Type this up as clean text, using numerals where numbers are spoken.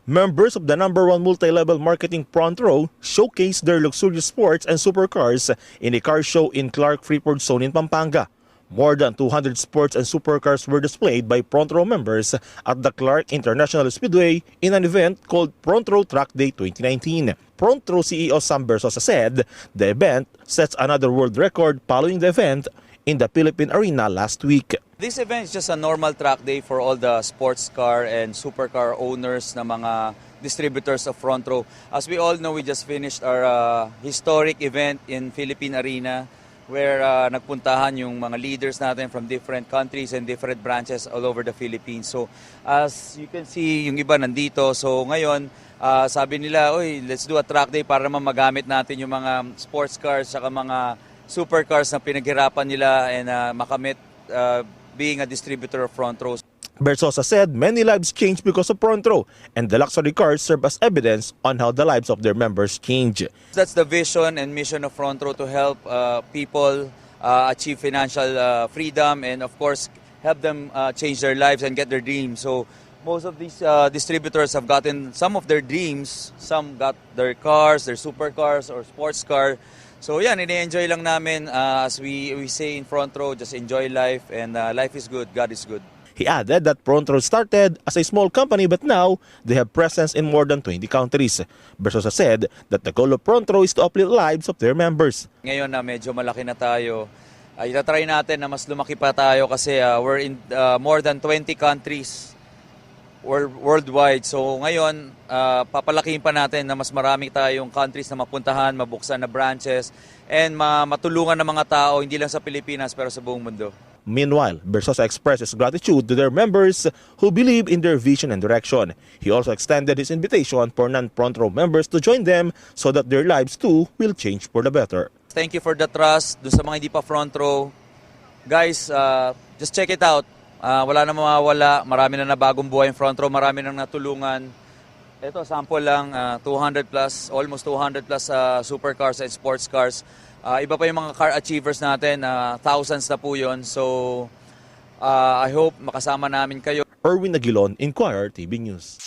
Members of the #1 multi-level marketing front row showcased their luxurious sports and supercars in a car show in Clark Freeport Zone in Pampanga. More than 200 sports and supercars were displayed by front row members at the Clark International Speedway in an event called Front Row Track Day 2019. Front Row CEO Sam Bersosa said the event sets another world record following the event in the Philippine Arena last week. This event is just a normal track day for all the sports car and supercar owners na mga distributors of Front Row. As we all know, we just finished our historic event in Philippine Arena where nagpuntahan yung mga leaders natin from different countries and different branches all over the Philippines. So as you can see, yung iba nandito. So ngayon, sabi nila, oy, let's do a track day para magamit natin yung mga sports cars at mga supercars na pinaghirapan nila and makamit being a distributor of Front Row. Bersosa said many lives changed because of Front Row, and the luxury cars serve as evidence on how the lives of their members change. That's the vision and mission of Front Row, to help people achieve financial freedom and of course help them change their lives and get their dreams. So most of these distributors have gotten some of their dreams. Some got their cars, their supercars or sports car. So yan, ini-enjoy lang namin as we say in Front Row, just enjoy life, and life is good, God is good. He added that Front Row started as a small company but now they have presence in more than 20 countries. Bersosa said that the goal of Front Row is to uplift lives of their members. Ngayon na medyo malaki na tayo, itatry natin na mas lumaki pa tayo kasi we're in more than 20 countries worldwide. So ngayon, papalakihin pa natin na mas marami tayong countries na mapuntahan, mabuksan na branches, and matulungan ng mga tao, hindi lang sa Pilipinas pero sa buong mundo. Meanwhile, Bersosa expressed his gratitude to their members who believe in their vision and direction. He also extended his invitation for non-Front Row members to join them so that their lives too will change for the better. Thank you for the trust. Doon sa mga hindi pa Front Row, guys, just check it out. Wala na mawawala. Marami na bagong buhay in Front Row. Marami nang natulungan. Ito, sample lang, 200 plus, almost 200 plus supercars and sports cars. Iba pa yung mga car achievers natin, thousands na po yun. So, I hope makasama namin kayo. Erwin Aguilon, Inquirer TV News.